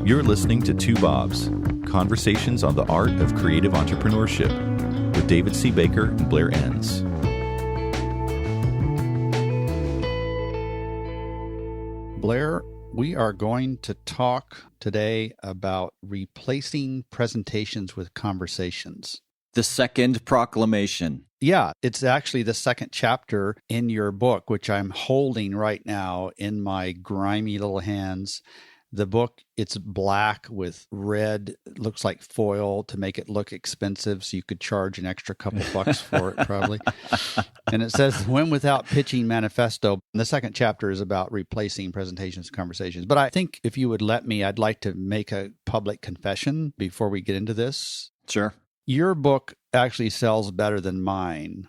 You're listening to Two Bobs, Conversations on the Art of Creative Entrepreneurship with David C. Baker and Blair Enns. Blair, we are going to talk today about replacing presentations with conversations. The second proclamation. Yeah, it's actually the second chapter in your book, which I'm holding right now in my grimy little hands. The book, it's black with red, looks like foil to make it look expensive, so you could charge an extra couple bucks for it probably. And it says, Win Without Pitching Manifesto. And the second chapter is about replacing presentations and conversations. But I think if you would let me, I'd like to make a public confession before we get into this. Sure. Your book actually sells better than mine,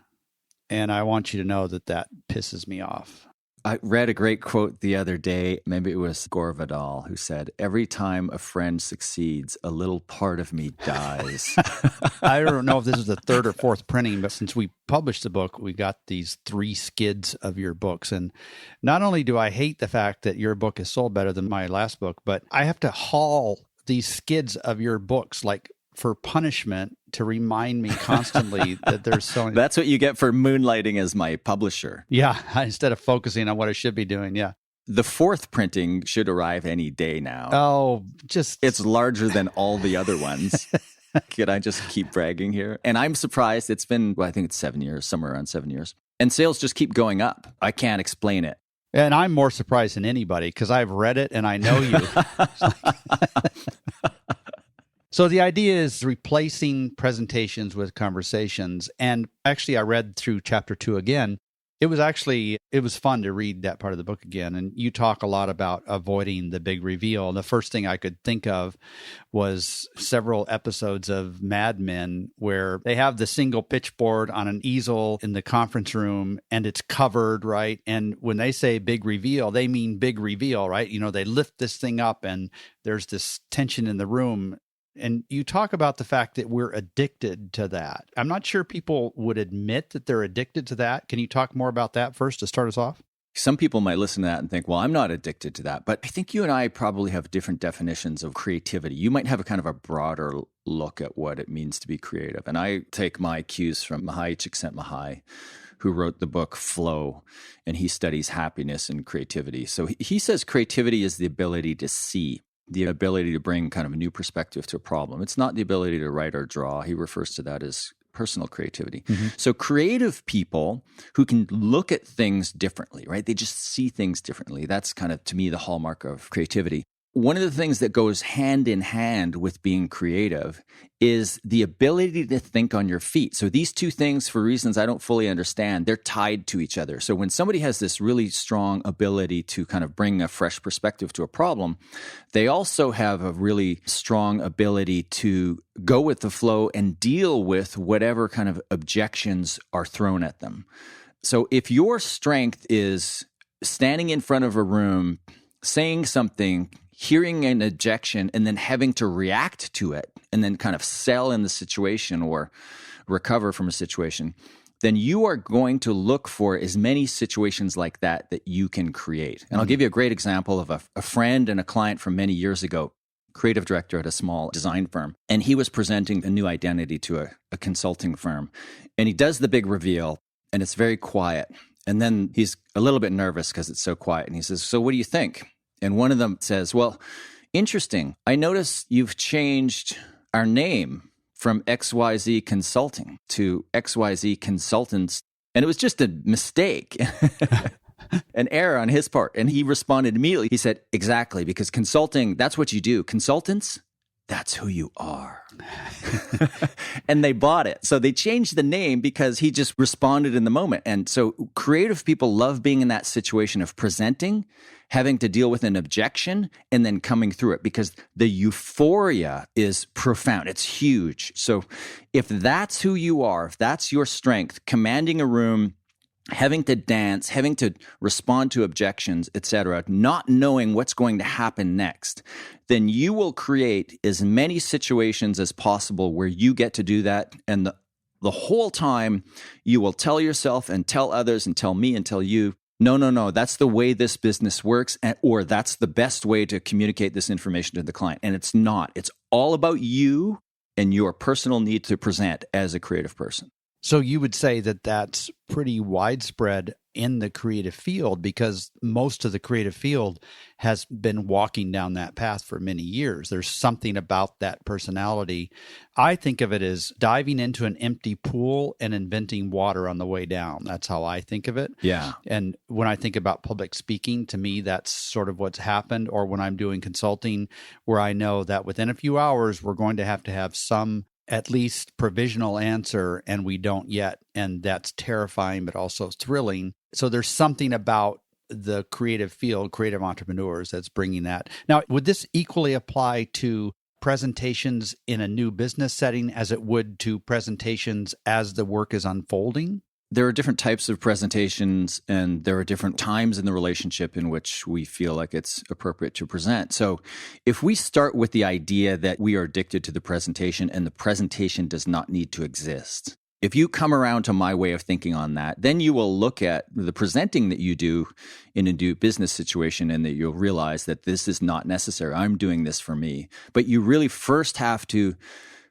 and I want you to know that that pisses me off. I read a great quote the other day. Maybe it was Gore Vidal who said, "Every time a friend succeeds, a little part of me dies." I don't know if this is the third or fourth printing, but since we published the book, we got these 3 skids of your books. And not only do I hate the fact that your book is sold better than my last book, but I have to haul these skids of your books like for punishment to remind me constantly that there's so... That's what you get for moonlighting as my publisher. Yeah, instead of focusing on what I should be doing, yeah. The 4th printing should arrive any day now. Oh, just... It's larger than all the other ones. Could I just keep bragging here? And I'm surprised. It's been, I think it's 7 years, somewhere around 7 years. And sales just keep going up. I can't explain it. And I'm more surprised than anybody because I've read it and I know you. So the idea is replacing presentations with conversations. And actually, I read through chapter 2 again. It was fun to read that part of the book again. And you talk a lot about avoiding the big reveal. And the first thing I could think of was several episodes of Mad Men where they have the single pitchboard on an easel in the conference room and it's covered, right? And when they say big reveal, they mean big reveal, right? You know, they lift this thing up and there's this tension in the room. And you talk about the fact that we're addicted to that. I'm not sure people would admit that they're addicted to that. Can you talk more about that first to start us off? Some people might listen to that and think, well, I'm not addicted to that. But I think you and I probably have different definitions of creativity. You might have a kind of a broader look at what it means to be creative. And I take my cues from Mahai Csikszentmihalyi, who wrote the book Flow, and he studies happiness and creativity. So he says creativity is the ability to see, the ability to bring kind of a new perspective to a problem. It's not the ability to write or draw. He refers to that as personal creativity. Mm-hmm. So creative people who can look at things differently, right? They just see things differently. That's kind of, to me, the hallmark of creativity. One of the things that goes hand in hand with being creative is the ability to think on your feet. So these two things, for reasons I don't fully understand, they're tied to each other. So when somebody has this really strong ability to kind of bring a fresh perspective to a problem, they also have a really strong ability to go with the flow and deal with whatever kind of objections are thrown at them. So if your strength is standing in front of a room, saying something, hearing an objection, and then having to react to it, and then kind of sell in the situation or recover from a situation, then you are going to look for as many situations like that that you can create. And I'll give you a great example of a friend and a client from many years ago, creative director at a small design firm. And he was presenting a new identity to a consulting firm. And he does the big reveal, and it's very quiet. And then he's a little bit nervous because it's so quiet. And he says, "So what do you think?" And one of them says, "Well, interesting. I notice you've changed our name from XYZ Consulting to XYZ Consultants. And it was just a mistake, an error on his part." And he responded immediately. He said, "Exactly, because consulting, that's what you do. Consultants, that's who you are." And they bought it. So they changed the name because he just responded in the moment. And so creative people love being in that situation of presenting, having to deal with an objection, and then coming through it because the euphoria is profound. It's huge. So if that's who you are, if that's your strength, commanding a room, having to dance, having to respond to objections, etc., not knowing what's going to happen next, then you will create as many situations as possible where you get to do that. And the whole time you will tell yourself and tell others and tell me and tell you, No, that's the way this business works, or that's the best way to communicate this information to the client. And it's not. It's all about you and your personal need to present as a creative person. So you would say that that's pretty widespread in the creative field, because most of the creative field has been walking down that path for many years. There's something about that personality. I think of it as diving into an empty pool and inventing water on the way down. That's how I think of it. Yeah. And when I think about public speaking, to me, that's sort of what's happened. Or when I'm doing consulting, where I know that within a few hours, we're going to have some at least provisional answer, and we don't yet. And that's terrifying, but also thrilling. So there's something about the creative field, creative entrepreneurs, that's bringing that. Now, would this equally apply to presentations in a new business setting as it would to presentations as the work is unfolding? There are different types of presentations, and there are different times in the relationship in which we feel like it's appropriate to present. So if we start with the idea that we are addicted to the presentation and the presentation does not need to exist, if you come around to my way of thinking on that, then you will look at the presenting that you do in a new business situation, and that you'll realize that this is not necessary. I'm doing this for me. But you really first have to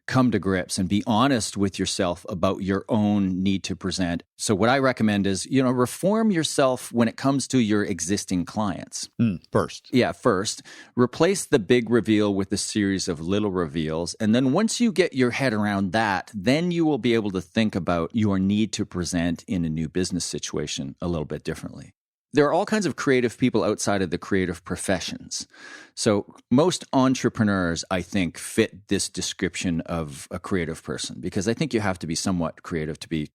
come to grips and be honest with yourself about your own need to present. So what I recommend is, reform yourself when it comes to your existing clients. First. Yeah, first. Replace the big reveal with a series of little reveals. And then once you get your head around that, then you will be able to think about your need to present in a new business situation a little bit differently. There are all kinds of creative people outside of the creative professions. So most entrepreneurs, I think, fit this description of a creative person, because I think you have to be somewhat creative to be.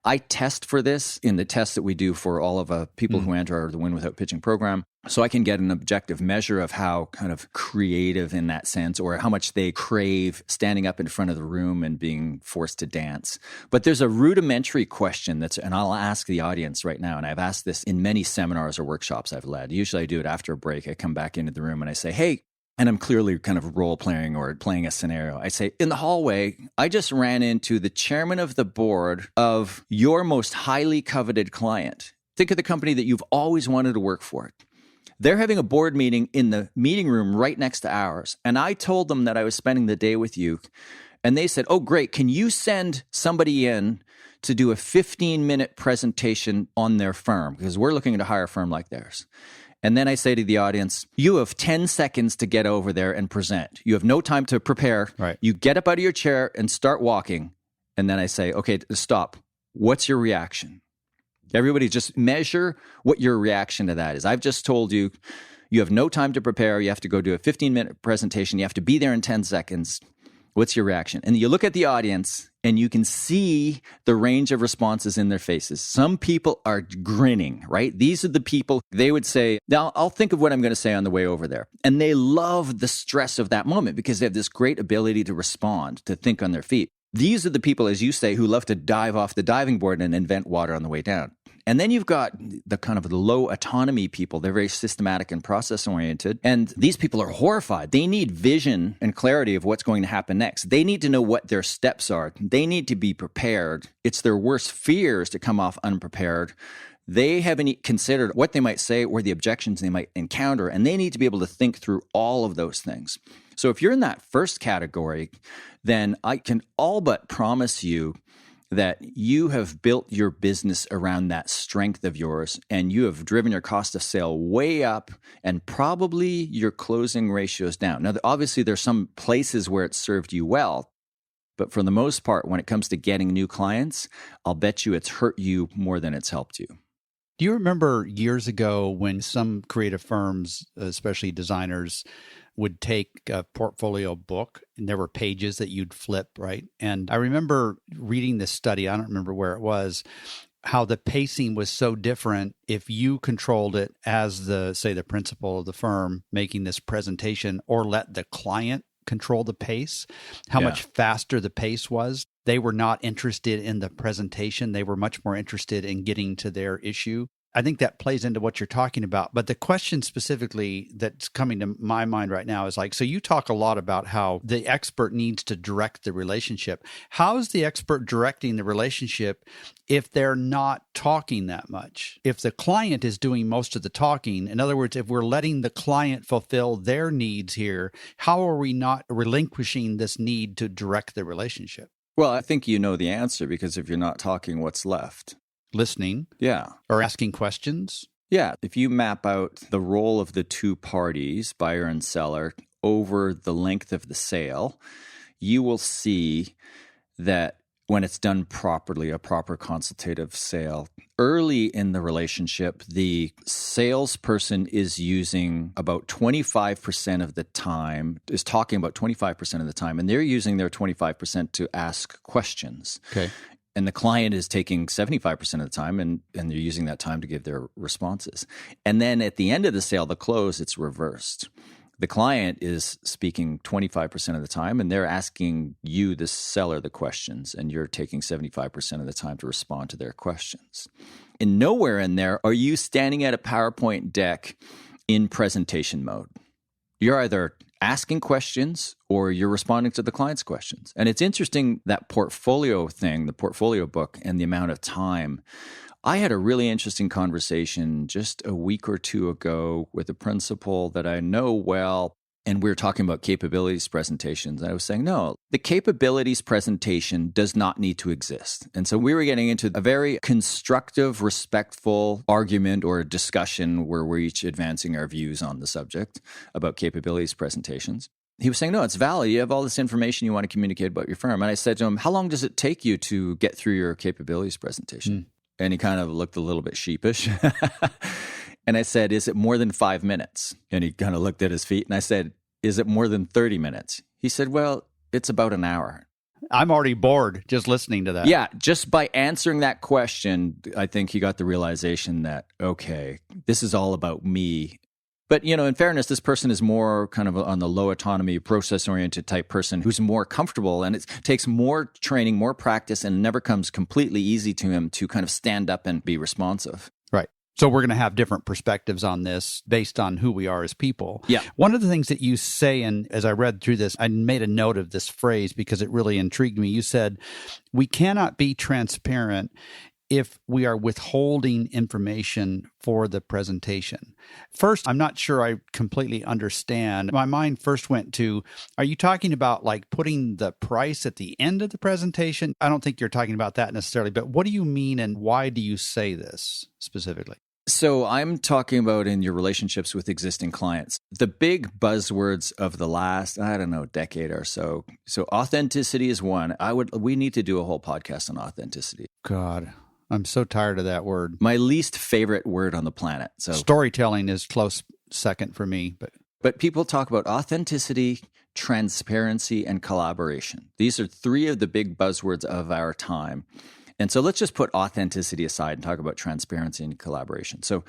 I test for this in the tests that we do for all of people who enter the Win Without Pitching program, so I can get an objective measure of how kind of creative in that sense, or how much they crave standing up in front of the room and being forced to dance. But there's a rudimentary question and I'll ask the audience right now, and I've asked this in many seminars or workshops I've led. Usually I do it after a break. I come back into the room and I say, hey, and I'm clearly kind of role-playing or playing a scenario. I say, in the hallway, I just ran into the chairman of the board of your most highly coveted client. Think of the company that you've always wanted to work for. They're having a board meeting in the meeting room right next to ours. And I told them that I was spending the day with you. And they said, oh, great. Can you send somebody in to do a 15-minute presentation on their firm? Because we're looking to hire a firm like theirs. And then I say to the audience, you have 10 seconds to get over there and present. You have no time to prepare. Right. You get up out of your chair and start walking. And then I say, okay, stop. What's your reaction? Everybody just measure what your reaction to that is. I've just told you, you have no time to prepare. You have to go do a 15-minute presentation. You have to be there in 10 seconds. What's your reaction? And you look at the audience and you can see the range of responses in their faces. Some people are grinning, right? These are the people, they would say, now I'll think of what I'm going to say on the way over there. And they love the stress of that moment because they have this great ability to respond, to think on their feet. These are the people, as you say, who love to dive off the diving board and invent water on the way down. And then you've got the kind of the low autonomy people. They're very systematic and process oriented. And these people are horrified. They need vision and clarity of what's going to happen next. They need to know what their steps are. They need to be prepared. It's their worst fears to come off unprepared. They haven't considered what they might say or the objections they might encounter. And they need to be able to think through all of those things. So if you're in that first category, then I can all but promise you that you have built your business around that strength of yours, and you have driven your cost of sale way up and probably your closing ratios down. Now, obviously, there's some places where it served you well, but for the most part, when it comes to getting new clients, I'll bet you it's hurt you more than it's helped you. Do you remember years ago when some creative firms, especially designers, would take a portfolio book and there were pages that you'd flip, right? And I remember reading this study, I don't remember where it was, how the pacing was so different if you controlled it as the principal of the firm making this presentation, or let the client control the pace, how much faster the pace was. They were not interested in the presentation. They were much more interested in getting to their issue. I think that plays into what you're talking about. But the question specifically that's coming to my mind right now is like, so you talk a lot about how the expert needs to direct the relationship. How is the expert directing the relationship if they're not talking that much? If the client is doing most of the talking, in other words, if we're letting the client fulfill their needs here, how are we not relinquishing this need to direct the relationship? Well, I think you know the answer, because if you're not talking, what's left? Listening. Yeah. Or asking questions. Yeah. If you map out the role of the two parties, buyer and seller, over the length of the sale, you will see that when it's done properly, a proper consultative sale, early in the relationship, the salesperson is using about 25% of the time, is talking about 25% of the time, and they're using their 25% to ask questions. Okay. And the client is taking 75% of the time, and they're using that time to give their responses. And then at the end of the sale, the close, it's reversed. The client is speaking 25% of the time, and they're asking you, the seller, the questions, and you're taking 75% of the time to respond to their questions. And nowhere in there are you standing at a PowerPoint deck in presentation mode. You're either asking questions or you're responding to the client's questions. And it's interesting, that portfolio thing, the portfolio book, and the amount of time. I had a really interesting conversation just a week or two ago with a principal that I know well, and we were talking about capabilities presentations. And I was saying, no, the capabilities presentation does not need to exist. And so we were getting into a very constructive, respectful argument or discussion where we're each advancing our views on the subject about capabilities presentations. He was saying, no, it's valid. You have all this information you want to communicate about your firm. And I said to him, how long does it take you to get through your capabilities presentation? And he kind of looked a little bit sheepish. And I said, is it more than 5 minutes? And he kind of looked at his feet. And I said, is it more than 30 minutes? He said, well, it's about an hour. I'm already bored just listening to that. Yeah, just by answering that question, I think he got the realization that, okay, this is all about me. But, you know, in fairness, this person is more kind of on the low autonomy, process-oriented type person who's more comfortable, and it takes more training, more practice, and it never comes completely easy to him to kind of stand up and be responsive. Right. So we're going to have different perspectives on this based on who we are as people. Yeah. One of the things that you say, and as I read through this, I made a note of this phrase because it really intrigued me. You said, we cannot be transparent if we are withholding information for the presentation. First, I'm not sure I completely understand. My mind first went to, are you talking about like putting the price at the end of the presentation? I don't think you're talking about that necessarily, but what do you mean and why do you say this specifically? So I'm talking about in your relationships with existing clients. The big buzzwords of the last, I don't know, decade or so. So authenticity is one. We need to do a whole podcast on authenticity. God, I'm so tired of that word. My least favorite word on the planet. So storytelling is close second for me, but people talk about authenticity, transparency, and collaboration. These are three of the big buzzwords of our time. And so let's just put authenticity aside and talk about transparency and collaboration. So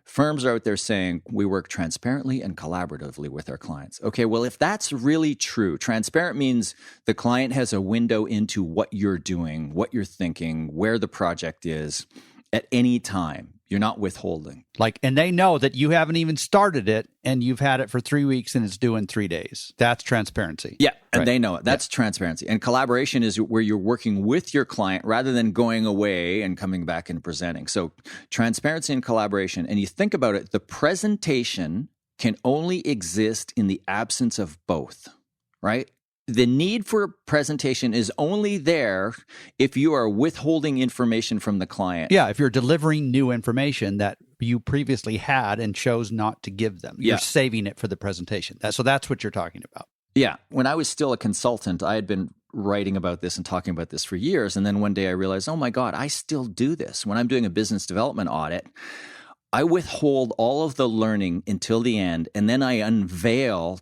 firms are out there saying we work transparently and collaboratively with our clients. Okay, well, if that's really true, transparent means the client has a window into what you're doing, what you're thinking, where the project is at any time. You're not withholding. And they know that you haven't even started it and you've had it for 3 weeks and it's due in 3 days. That's transparency. Yeah, and They know it. That's transparency. And collaboration is where you're working with your client rather than going away and coming back and presenting. So transparency and collaboration. And you think about it, the presentation can only exist in the absence of both, right? The need for presentation is only there if you are withholding information from the client. Yeah, if you're delivering new information that you previously had and chose not to give them. You're saving it for the presentation. So that's what you're talking about. Yeah. When I was still a consultant, I had been writing about this and talking about this for years. And then one day I realized, oh my God, I still do this. When I'm doing a business development audit, I withhold all of the learning until the end, and then I unveil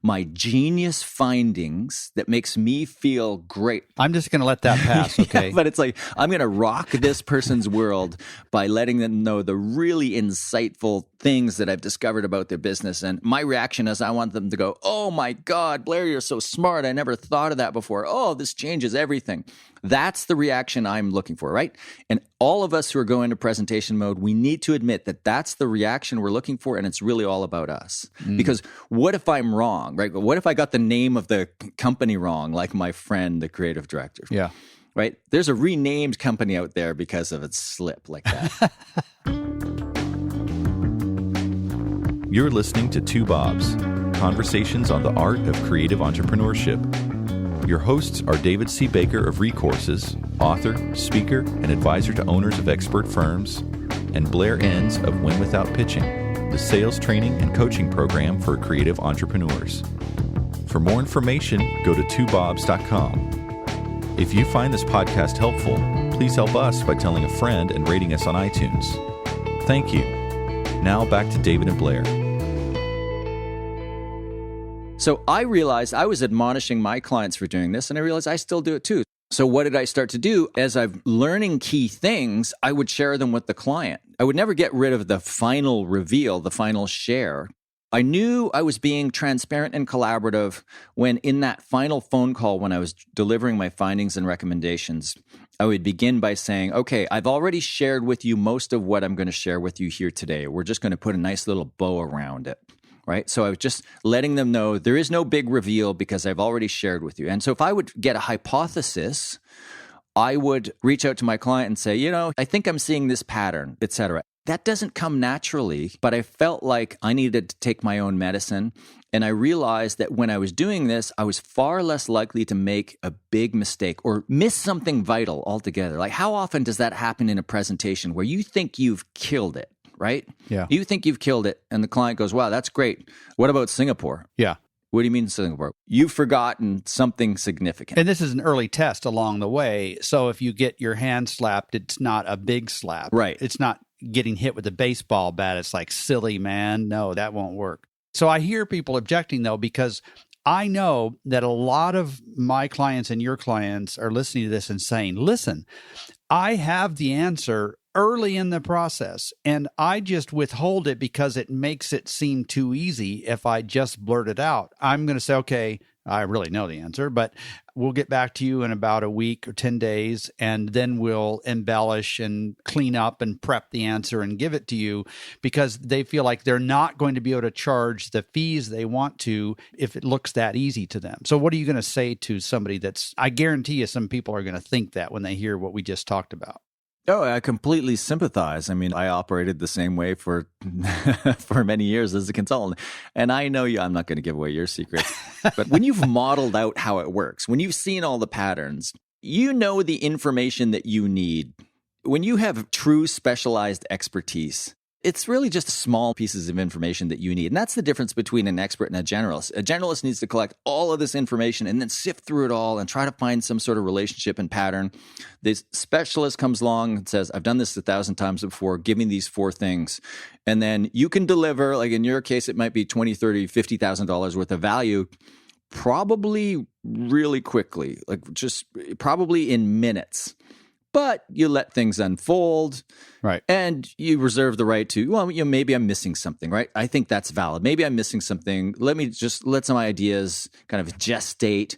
my genius findings that makes me feel great. I'm just going to let that pass, okay? Yeah, but it's like, I'm going to rock this person's world by letting them know the really insightful things that I've discovered about their business. And my reaction is I want them to go, oh my God, Blair, you're so smart. I never thought of that before. Oh, this changes everything. That's the reaction I'm looking for, right? And all of us who are going to presentation mode, we need to admit that that's the reaction we're looking for, and it's really all about us. Because what if I'm wrong, right? What if I got the name of the company wrong, like my friend, the creative director? Yeah. Right? There's a renamed company out there because of its slip like that. You're listening to Two Bobs, conversations on the art of creative entrepreneurship. Your hosts are David C. Baker of Recourses, author, speaker, and advisor to owners of expert firms, and Blair Enns of Win Without Pitching, the sales training and coaching program for creative entrepreneurs. For more information, go to twobobs.com. If you find this podcast helpful, please help us by telling a friend and rating us on iTunes. Thank you. Now back to David and Blair. So I realized I was admonishing my clients for doing this, and I realized I still do it too. So what did I start to do? As I'm learning key things, I would share them with the client. I would never get rid of the final reveal, the final share. I knew I was being transparent and collaborative when in that final phone call, when I was delivering my findings and recommendations, I would begin by saying, okay, I've already shared with you most of what I'm going to share with you here today. We're just going to put a nice little bow around it. Right? So I was just letting them know there is no big reveal because I've already shared with you. And so if I would get a hypothesis, I would reach out to my client and say, I think I'm seeing this pattern, et cetera. That doesn't come naturally, but I felt like I needed to take my own medicine. And I realized that when I was doing this, I was far less likely to make a big mistake or miss something vital altogether. Like how often does that happen in a presentation where you think you've killed it? Right? Yeah. You think you've killed it, and the client goes, wow, that's great. What about Singapore? Yeah. What do you mean Singapore? You've forgotten something significant. And this is an early test along the way. So if you get your hand slapped, it's not a big slap. Right. It's not getting hit with a baseball bat. It's like, silly, man. No, that won't work. So I hear people objecting, though, because I know that a lot of my clients and your clients are listening to this and saying, listen, I have the answer early in the process, and I just withhold it because it makes it seem too easy if I just blurt it out. I'm going to say, okay, I really know the answer, but we'll get back to you in about a week or 10 days, and then we'll embellish and clean up and prep the answer and give it to you because they feel like they're not going to be able to charge the fees they want to if it looks that easy to them. So what are you going to say to somebody I guarantee you some people are going to think that when they hear what we just talked about. Oh, I completely sympathize. I mean, I operated the same way for for many years as a consultant. And I know I'm not going to give away your secrets. But when you've modeled out how it works, when you've seen all the patterns, you know the information that you need. When you have true specialized expertise, it's really just small pieces of information that you need. And that's the difference between an expert and a generalist. A generalist needs to collect all of this information and then sift through it all and try to find some sort of relationship and pattern. The specialist comes along and says, I've done this 1,000 times before. Give me these 4 things. And then you can deliver, like in your case, it might be $20,000, $30,000, $50,000 worth of value, probably really quickly, like just probably in minutes. But you let things unfold, right? And you reserve the right to, well, maybe I'm missing something, right? I think that's valid. Maybe I'm missing something. Let me just let some ideas kind of gestate.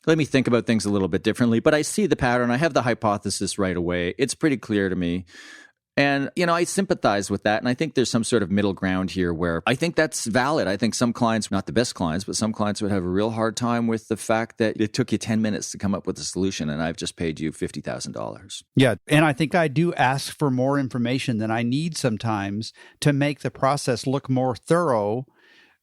Let me think about things a little bit differently. But I see the pattern. I have the hypothesis right away. It's pretty clear to me. And, I sympathize with that. And I think there's some sort of middle ground here where I think that's valid. I think some clients, not the best clients, but some clients would have a real hard time with the fact that it took you 10 minutes to come up with a solution and I've just paid you $50,000. Yeah. And I think I do ask for more information than I need sometimes to make the process look more thorough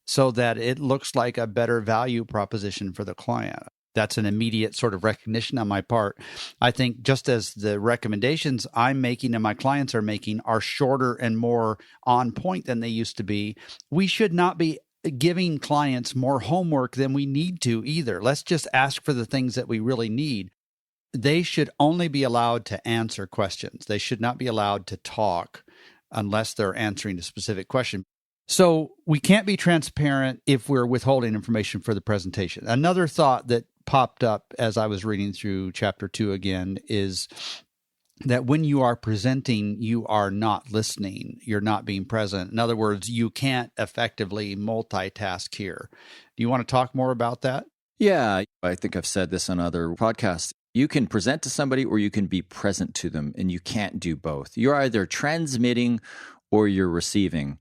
so that it looks like a better value proposition for the client. That's an immediate sort of recognition on my part. I think just as the recommendations I'm making and my clients are making are shorter and more on point than they used to be, we should not be giving clients more homework than we need to either. Let's just ask for the things that we really need. They should only be allowed to answer questions. They should not be allowed to talk unless they're answering a specific question. So we can't be transparent if we're withholding information for the presentation. Another thought that popped up as I was reading through chapter 2 again is that when you are presenting, you are not listening. You're not being present. In other words, you can't effectively multitask here. Do you want to talk more about that? Yeah, I think I've said this on other podcasts. You can present to somebody or you can be present to them, and you can't do both. You're either transmitting or you're receiving.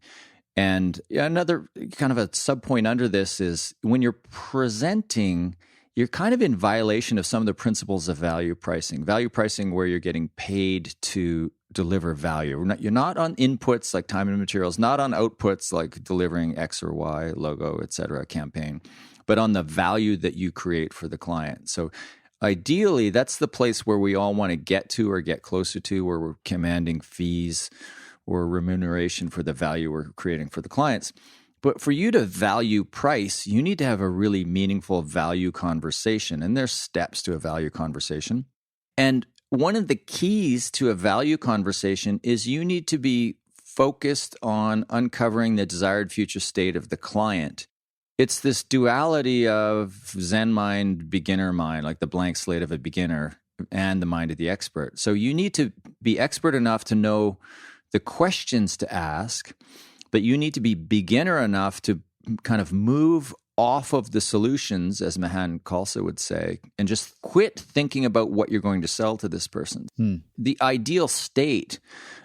And another kind of a sub-point under this is when you're presenting, you're kind of in violation of some of the principles of value pricing. Value pricing where you're getting paid to deliver value. You're not on inputs like time and materials, not on outputs like delivering X or Y, logo, et cetera, campaign, but on the value that you create for the client. So ideally, that's the place where we all want to get to or get closer to, where we're commanding fees or remuneration for the value we're creating for the clients. But for you to value price, you need to have a really meaningful value conversation. And there's steps to a value conversation. And one of the keys to a value conversation is you need to be focused on uncovering the desired future state of the client. It's this duality of Zen mind, beginner mind, like the blank slate of a beginner and the mind of the expert. So you need to be expert enough to know the questions to ask, but you need to be beginner enough to kind of move off of the solutions, as Mahan Khalsa would say, and just quit thinking about what you're going to sell to this person. The ideal state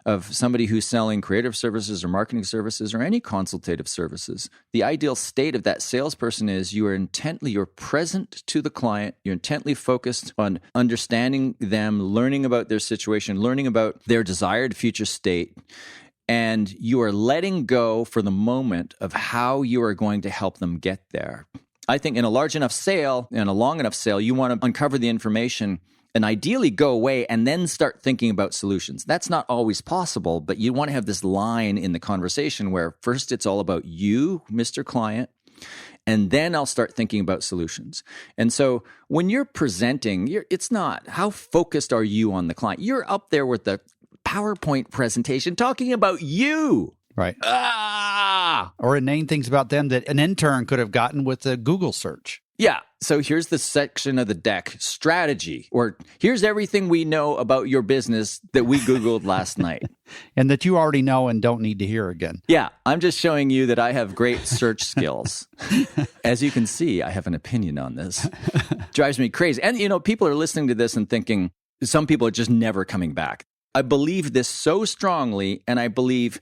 of somebody who's selling creative services or marketing services or any consultative services, the ideal state of that salesperson is you're present to the client, you're intently focused on understanding them, learning about their situation, learning about their desired future state, and you are letting go for the moment of how you are going to help them get there. I think in a large enough sale, in a long enough sale, you want to uncover the information and ideally go away and then start thinking about solutions. That's not always possible, but you want to have this line in the conversation where first it's all about you, Mr. Client, and then I'll start thinking about solutions. And so when you're presenting, it's not how focused are you on the client. You're up there with the PowerPoint presentation talking about you. Right. Or inane things about them that an intern could have gotten with a Google search. Yeah. So here's the section of the deck, strategy, or here's everything we know about your business that we Googled last night. And that you already know and don't need to hear again. Yeah. I'm just showing you that I have great search skills. As you can see, I have an opinion on this. Drives me crazy. And, people are listening to this and thinking, some people are just never coming back. I believe this so strongly, and I believe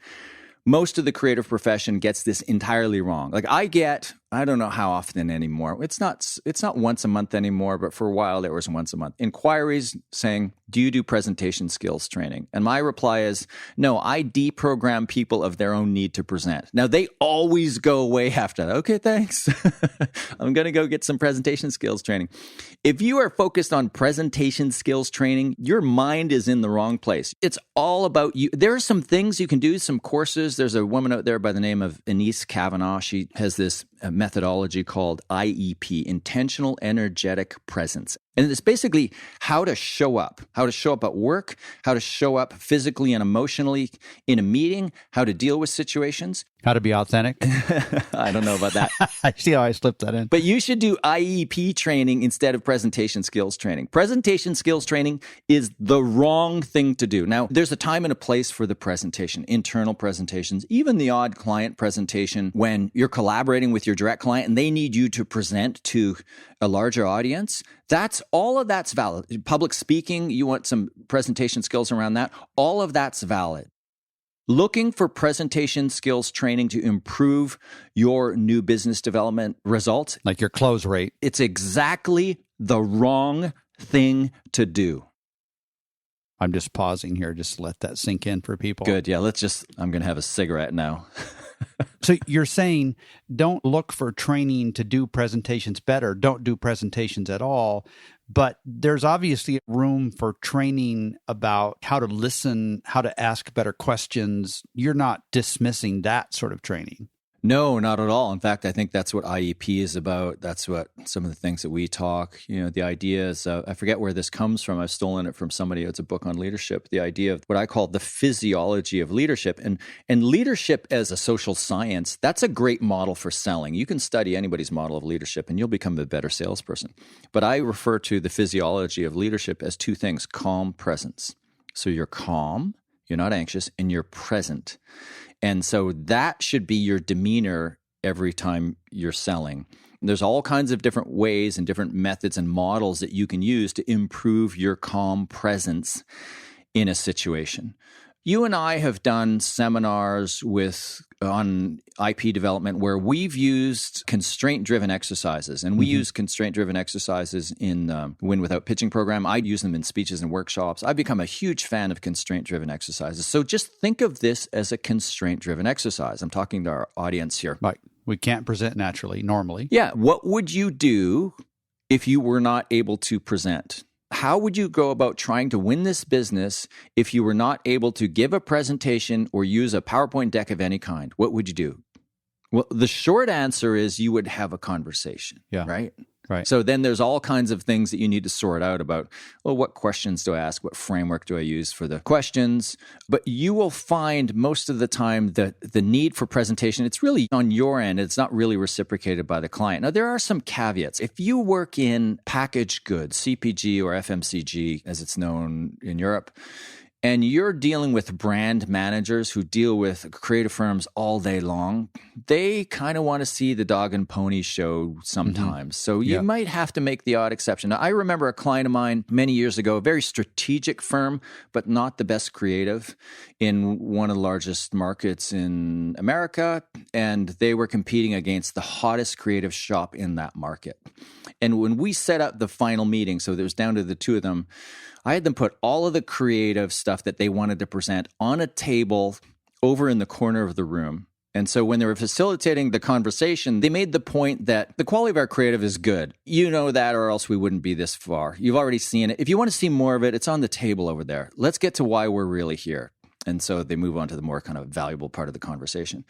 most of the creative profession gets this entirely wrong. Like I don't know how often anymore. It's not once a month anymore, but for a while there was once a month. Inquiries saying, do you do presentation skills training? And my reply is, no, I deprogram people of their own need to present. Now they always go away after that. Okay, thanks. I'm going to go get some presentation skills training. If you are focused on presentation skills training, your mind is in the wrong place. It's all about you. There are some things you can do, some courses. There's a woman out there by the name of Anise Kavanaugh. She has this methodology called IEP, Intentional Energetic Presence. And it's basically how to show up at work, how to show up physically and emotionally in a meeting, how to deal with situations. How to be authentic. I don't know about that. I see how I slipped that in. But you should do IEP training instead of presentation skills training. Presentation skills training is the wrong thing to do. Now, there's a time and a place for the presentation, internal presentations, even the odd client presentation when you're collaborating with your direct client and they need you to present to a larger audience. All of that's valid. Public speaking, you want some presentation skills around that. All of that's valid. Looking for presentation skills training to improve your new business development results. Like your close rate. It's exactly the wrong thing to do. I'm just pausing here just to let that sink in for people. Good. Yeah, I'm going to have a cigarette now. So you're saying don't look for training to do presentations better. Don't do presentations at all. But there's obviously room for training about how to listen, how to ask better questions. You're not dismissing that sort of training. No, not at all. In fact, I think that's what IEP is about. That's what some of the things that we talk, the idea is, I forget where this comes from. I've stolen it from somebody. It's a book on leadership. The idea of what I call the physiology of leadership. And leadership as a social science, that's a great model for selling. You can study anybody's model of leadership and you'll become a better salesperson. But I refer to the physiology of leadership as two things, calm presence. So you're calm, you're not anxious, and you're present. And so that should be your demeanor every time you're selling. There's all kinds of different ways and different methods and models that you can use to improve your calm presence in a situation. You and I have done seminars on IP development where we've used constraint-driven exercises, and we use constraint-driven exercises in the Win Without Pitching program. I use them in speeches and workshops. I've become a huge fan of constraint-driven exercises. So just think of this as a constraint-driven exercise. I'm talking to our audience here. Right. We can't present naturally, normally. Yeah. What would you do if you were not able to present? How would you go about trying to win this business if you were not able to give a presentation or use a PowerPoint deck of any kind? What would you do? Well, the short answer is you would have a conversation, right? Right. So then there's all kinds of things that you need to sort out about, well, what questions do I ask? What framework do I use for the questions? But you will find most of the time that the need for presentation, it's really on your end. It's not really reciprocated by the client. Now, there are some caveats. If you work in packaged goods, CPG or FMCG, as it's known in Europe, and you're dealing with brand managers who deal with creative firms all day long, they kind of want to see the dog and pony show sometimes. So you might have to make the odd exception. Now, I remember a client of mine many years ago, a very strategic firm, but not the best creative in one of the largest markets in America. And they were competing against the hottest creative shop in that market. And when we set up the final meeting, so it was down to the two of them, I had them put all of the creative stuff that they wanted to present on a table over in the corner of the room. And so when they were facilitating the conversation, they made the point that the quality of our creative is good. You know that, or else we wouldn't be this far. You've already seen it. If you want to see more of it, it's on the table over there. Let's get to why we're really here. And so they move on to the more kind of valuable part of the conversation.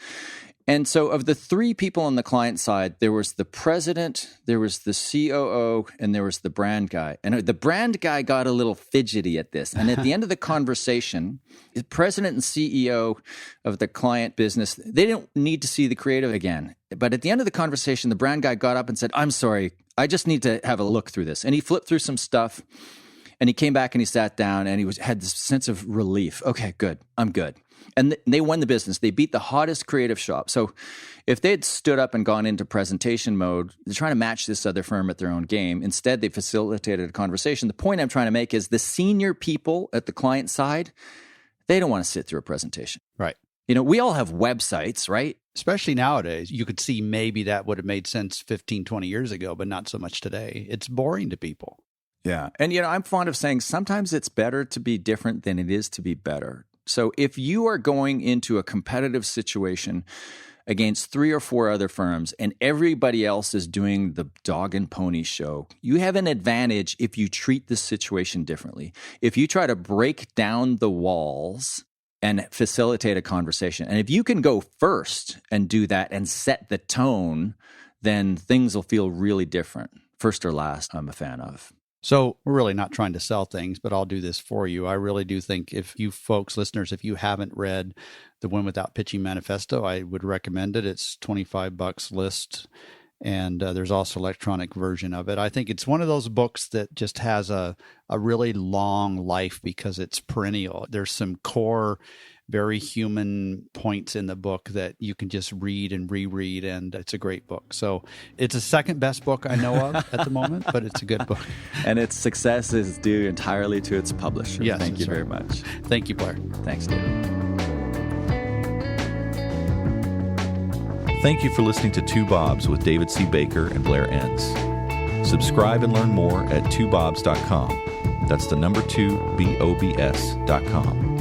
And so of the three people on the client side, there was the president, there was the COO, and there was the brand guy. And the brand guy got a little fidgety at this. And at the end of the conversation, the president and CEO of the client business, they didn't need to see the creative again. But at the end of the conversation, the brand guy got up and said, "I'm sorry, I just need to have a look through this." And he flipped through some stuff. And he came back and he sat down and he had this sense of relief. Okay, good. I'm good. And they won the business. They beat the hottest creative shop. So if they had stood up and gone into presentation mode, they're trying to match this other firm at their own game. Instead, they facilitated a conversation. The point I'm trying to make is the senior people at the client side, they don't want to sit through a presentation. Right. You know, we all have websites, right? Especially nowadays. You could see maybe that would have made sense 15, 20 years ago, but not so much today. It's boring to people. Yeah. And, you know, I'm fond of saying sometimes it's better to be different than it is to be better. So if you are going into a competitive situation against 3 or 4 other firms and everybody else is doing the dog and pony show, you have an advantage if you treat the situation differently. If you try to break down the walls and facilitate a conversation, and if you can go first and do that and set the tone, then things will feel really different. First or last, I'm a fan of. So we're really not trying to sell things, but I'll do this for you. I really do think if you folks, listeners, if you haven't read the Win Without Pitching Manifesto, I would recommend it. It's $25 list, and there's also electronic version of it. I think it's one of those books that just has a really long life because it's perennial. There's some core, very human points in the book that you can just read and reread, and it's a great book. So it's the second best book I know of at the moment, but it's a good book. And its success is due entirely to its publisher. Yes, Thank you very much. Thank you, Blair. Thanks, David. Thank you for listening to Two Bobs with David C. Baker and Blair Enns. Subscribe and learn more at twobobs.com. That's the number 2, BOBS.com.